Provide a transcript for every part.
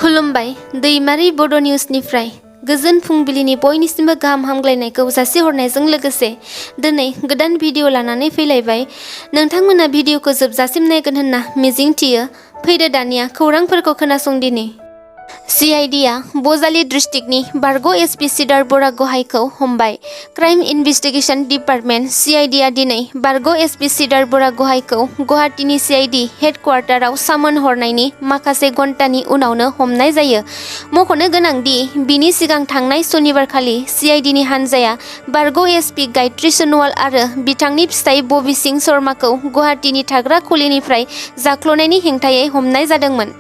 खुलुमबाय दैमारि बड' निउसनिफ्राय गोजोन फुंबिलिनि बयनिसिमबो गाहाम हामग्लायनायखौ जासिहरनायजों लोगोसे दिनै गोदान भिडिअ लानानै फैलायबाय। नोंथांमोना भिडिअखौ जोबजासिम नायगोन होनना मिजिंथियो। फैदो दानिया खौरांफोरखौ खोनासंदिनि। CIDआ बजालि डिस्ट्रिक्टनि बारग' SP सिदार बरा गहायखौ हमबाय। क्राइम इनभेस्टिगेशन डिपार्टमेन्ट CIDआ दिनै बारग' SP सिदार बरा गहायखौ गुवाहाटीनि CID हेडक्वार्टाराव सामोन हरनायनि माखासे घन्टानि उनावनो हमनाय जायो। मख'नो गोनांदि बिनि सिगां थांनाय सनिबारखालि CIDनि हानजाया बारग' SP गायत्री सनवाल आरो बिथांनि फिसाय बबी सिंह शर्माखौ गुवाहाटीनि थाग्रा खुलिनिफ्राय जाख्ल'नायनि हेंथायै हमनाय जादोंमोन।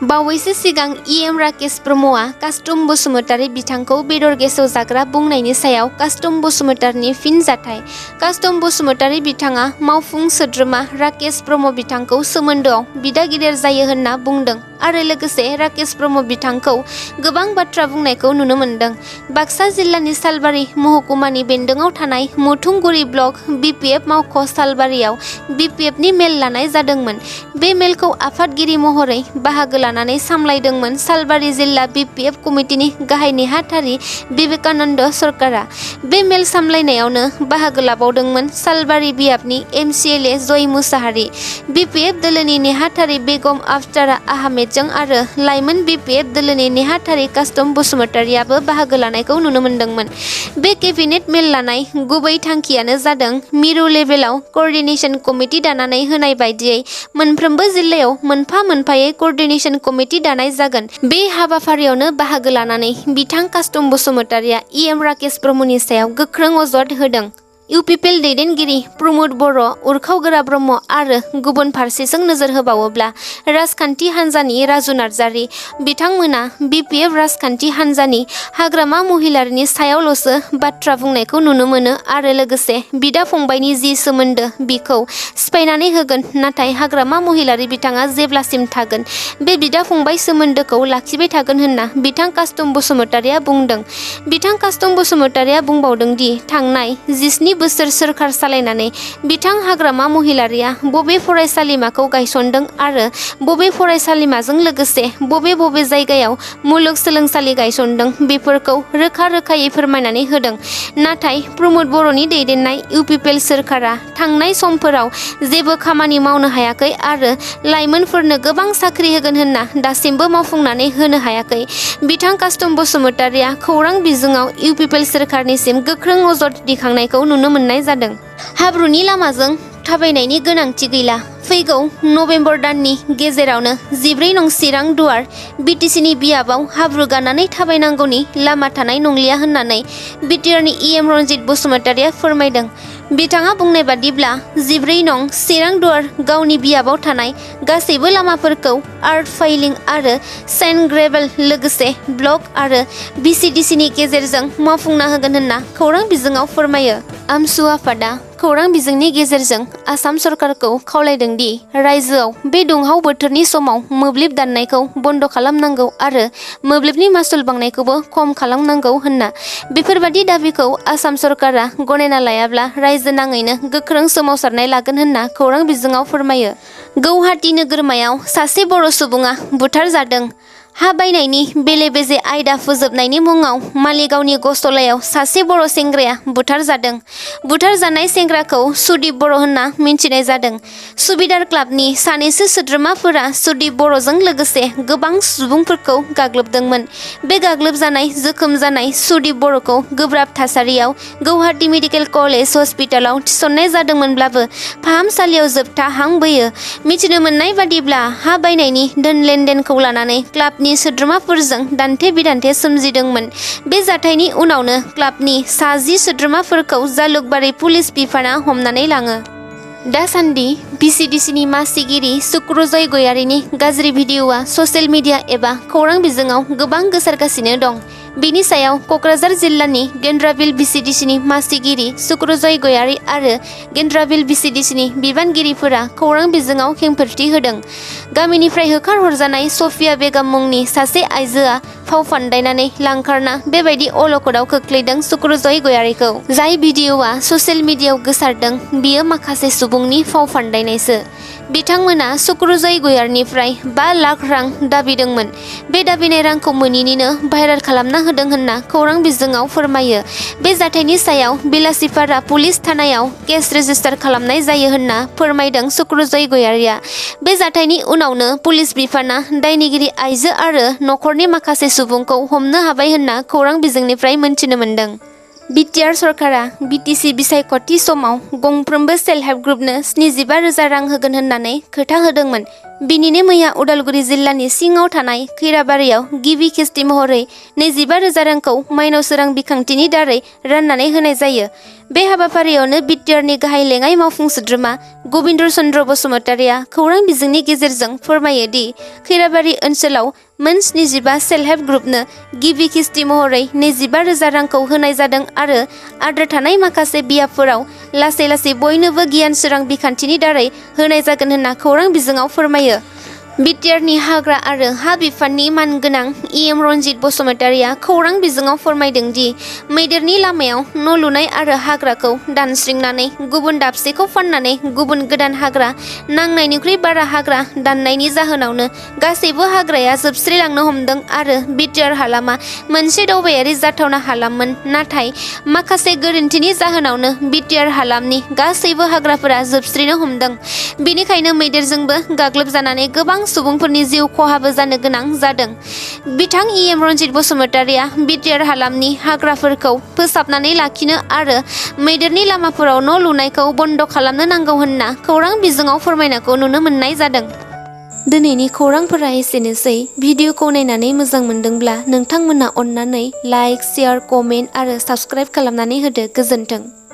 बावैसो सिगां राकेश ब्रह्मआ कास्टम बसुमतारी बिथांखौ बेदर गेसाव जाग्रा बुंनायनि सायाव कास्टम बसुमतारीनि फिनजाथाय। कास्टम बसुमतारी बिथाङा मावफुं सोद्रोमा राकेश ब्रह्म बिथांखौ सोमोन्दोआव बिदा गिदिर जायो होनना बुंदों आरो लोगोसे राकेश ब्रह्म बिथांखौ गोबां बाथ्रा बुंनायखौ नुनो मोन्दों। बाक्सा जिल्लानि सालबारि महकुमानि बेन्दोङाव थानाय मुथुंगुरि ब्लक BPF मावख' सालबारियाव BPFनि मेल लानाय जादोंमोन। बे मेलखौ आफादगिरि महरै बाहागो लानानै सामलायदोंमोन सालबारि जिल्ला BPF कमिटिनि गाहाय नेहाथारि बिबेकानन्द सरकारा। बे मेल सामलायनायावनो बाहागो लाबावदोंमोन सालबारि बियाबनि MCLA जय मुसाहारि, BPF दोलोनि नेहाथारि बेगम आफतारा आहमेदजों आरो लाइमोन BPF दोलोनि नेहाथारि कास्टम बसुमतारीआबो बाहागो लानायखौ नुनो मोन्दोंमोन। बे केबिनेट मेल लानाय गुबै थांखियानो जादों मिरु लेभेलाव कर्डिनेशन कमिटि दानानै होनाय बायदियै मोनफ्रोमबो जिल्लायाव मोनफा मोनफायै कर्डिनेशन कमिटि दानाय जागोन। बे हाबाफारियावनो बाहागो लानानै बिथां कास्टम बसुमतारीआ राकेश ब्रह्मनि सायाव गोख्रों अजद होदों। UPPL दैदेनगिरि प्रमद बर', उरखावगोरा ब्रह्म आरो गुबुन फारसेजों नोजोर होबावोब्ला राजखान्थि हान्जानि राजु नार्जारी बिथांमोना BPF राजखान्थि हान्जानि हाग्रामा महिलारिनि सायावल'सो बाथ्रा बुंनायखौ नुनो मोनो आरो लोगोसे बिदा फंबायनि जि सोमोन्दो बिखौ सिफायनानै होगोन, नाथाय हाग्रामा महिलारि बिथाङा जेब्लासिम थागोन बे बिदा फंबाय सोमोन्दोखौ लाखिबाय थागोन होनना बिथां कास्टम बसुमतारीआ बुंदों। बिथां कास्टम बसुमतारीआ बुंबावदों दि थांनाय 19 बोसोर सोरखार सालायनानै बिथां हाग्रामा महिलारिया बबे फरायसालिमाखौ गायसनदों आरो बबे फरायसालिमाजों लोगोसे बबे जायगायाव मुलुगसोलोंसालि गायसनदों बेफोरखौ रोखा रोखायै फोरमायनानै होदों। नाथाय प्रमद बर'नि दैदेननाय UPPL सोरखारा थांनाय समफोराव जेबो खामानि मावनो हायाखै आरो लाइमोनफोरनो गोबां साख्रि होगोन होनना दासिमबो मावफुंनानै होनो हायाखै। बिथां कास्टम बसुमतारीआ खौरां बिजोङाव UPPL सोरखारनिसिम गोख्रों अजद दिखांनायखौ नुनो मोननाय जादों। हाब्रुनि लामाजों थाबायनायनि गोनांथि गैला। फैगौ नबेम्बर दाननि गेजेरावनो 14 नं चिरां दुवार BTCनि बियाबाव हाब्रु गानानै थाबायनांगौनि लामा थानाय नंलिया होननानै BTRनि रन्जित बसुमतारीआ फोरमायदों। बिथाङा बुंनाय बादिब्ला 14 नं चिरां दुवार गावनि बियाबाव थानाय गासैबो लामाफोरखौ आर्ट फाइलिं आरो सेन्ड ग्रेभेल लोगोसे ब्लक आरो BCDCनि गेजेरजों मावफुंना होगोन होनना खौरां बिजोङाव फोरमायो। आमसु आफादा खौरां बिजोंनि गेजेरजों आसाम सरकारखौ खावलायदों दि रायजोआव बे दुंहाव बोथोरनि समाव मोब्लिब दाननायखौ बन्द खालामनांगौ आरो मोब्लिबनि मासुल बांनायखौबो खम खालामनांगौ होनना। बेफोरबादि दाबिखौ आसाम सरकारा गनायना लायाब्ला रायजो नाङैनो गोख्रों सोमावसारनाय लागोन होनना खौरां बिजोङाव फोरमायो। गुवाहाटी नोगोरमायाव सासे बर' सुबुङा बुथारजादों। हा बायनायनि बेले-बेजे आयदा फोजोबनायनि मुङाव मालिगावनि गसलायाव सासे बर' सेंग्राया बुथारजादों। बुथारजानाय सेंग्राखौ सुदीप बर' होनना मिन्थिनाय जादों। सुबिदार क्लाबनि सानैसो सोद्रोमाफोरा सुदीप बर'जों लोगोसे गोबां सुबुंफोरखौ गाग्लोबदोंमोन। बे गाग्लोबजानाय जोखोम जानाय सुदीप बर'खौ गोब्राब थासारियाव गुवाहाटी मेडिकेल कलेज हस्पिटालाव थिसननाय जादोंमोनब्लाबो फाहामसालियाव जोबथा हां बोयो। मिथिनो मोननाय बादिब्ला हा बायनायनि धोन लेनदेनखौ लानानै क्लाबनि सोद्रोमाफोरजों दान्थे-बिदान्थे सोमजिदोंमोन। बे जाथायनि उनावनो क्लाबनि सा 10 सोद्रोमाफोरखौ जालुकबारि पुलिस बिफाना हमनानै लाङो। दासान्दि BCDCनि मासिगिरि सुक्रजय गयारीनि गाज्रि भिडिअ'आ ससियेल मिडिया एबा खौरां बिजोङाव गोबां गोसारगासिनो दं। बेनि सायाव कक्राझार जिल्लानि गेन्द्राबिल BCDCनि मासिगिरि सुक्रजय गयारी आरो गेन्द्राबिल BCDCनि बिबानगिरिफोरा खौरां बिजोङाव खेंफोरथि होदों। गामिनिफ्राय होखारहरजानाय सफिया बेगम मुंनि सासे आइजोआ फाव फान्दायनानै लांखारना बेबायदि अलखदाव खोख्लैदों सुक्रजय गयारीखौ। जाय भिडिअ'आ ससियेल मिडियायाव गोसारदों बियो माखासे सुबुंनि फाव फान्दायनायसो। बिथांमोना सुक्रजय गयारनिफ्राय 5 लाख रां दाबिदोंमोन। बे दाबिनाय रांखौ मोनिनिनो भाइरेल खालामना होदों होनना खौरां बिजोङाव फोरमायो। बे जाथायनि सायाव बेलासिपारा पुलिस थानायाव केस रेजिस्टार खालामनाय जायो होनना फोरमायदों सुक्रजय गयारिया। बे जाथायनि उनावनो पुलिस बिफाना दायनिगिरि आइजो आरो नखरनि माखासे सुबुंखौ हमनो हाबाय होनना खौरां बिजोंनिफ्राय मोनथिनो मोन्दों। बिटिआर सरकारा बिटिसि बिसायख'थि समाव गंफ्रोमबो सेल्फ हेल्प ग्रुपनो 75,000 रां होगोन होननानै खोथा होदोंमोन। बिनिनो मैया उदालगुरि जिल्लानि सिङाव थानाय खैराबारियाव गिबि खेस्ति महरै 25,000 रांखौ माइनाव सोरां बिखान्थिनि दारै राननानै होनाय जायो। बे हाबाफारियावनो बिटिआरनि गाहाय लेङाइ मावफुं सोद्रोमा गबिन्द चन्द्र बसुमतारिया खौरां बिजोंनि गेजेरजों फोरमायो दि खैराबारि ओनसोलाव मोन 75 सेल्फ हेल्प ग्रुपनो गिबि किस्ति महरै 25,000 रांखौ होनाय जादों आरो आद्रा थानाय माखासे बियाबफोराव लासै लासै बयनोबो गियान सोरां बिखान्थिनि दारै होनाय जागोन होनना खौरां बिजोङाव फोरमायो। बिटिआरनि हाग्रा आरो हा बिफाननि मानगोनां इएम रनजित बसुमतारिया खौरां बिजोङाव फोरमायदों दि मैदेरनि लामायाव न' लुनाय आरो हाग्राखौ दानस्रिंनानै गुबुन दाबसेखौ फाननानै गुबुन गोदान हाग्रा नांनायनिख्रुइ बारा हाग्रा दाननायनि जाहोनावनो गासैबो हाग्राया जोबस्रिलांनो हमदों आरो बिटिआर हालामा मोनसे दावबायारि जाथावना हालाममोन। नाथाय माखासे गोरोन्थिनि जाहोनावनो बिटिआर हालामनि गासैबो हाग्राफोरा जोबस्रिनो हमदों। बेनिखायनो मैदेरजोंबो गाग्लोबजानानै गोबां सुबुंफोरनि जिउ खहाबो जानो गोनां जादों। बिथां इएम रनजित बसुमतारिया बिटिआर हालामनि हाग्राफोरखौ फोसाबनानै लाखिनो आरो मैदेरनि लामाफोराव न' लुनायखौ बन्द खालामनो नांगौ होनना खौरां बिजोङाव फोरमायनायखौ नुनो मोननाय जादों। दिनैनि खौरांफोरा एसेनोसै। भिडिअखौ नायनानै मोजां मोनदोंब्ला नोंथांमोना अन्नानै लाइक, शेयार, कमेन्ट आरो साबस्क्राइब खालामनानै होदो। गोजोन्थों।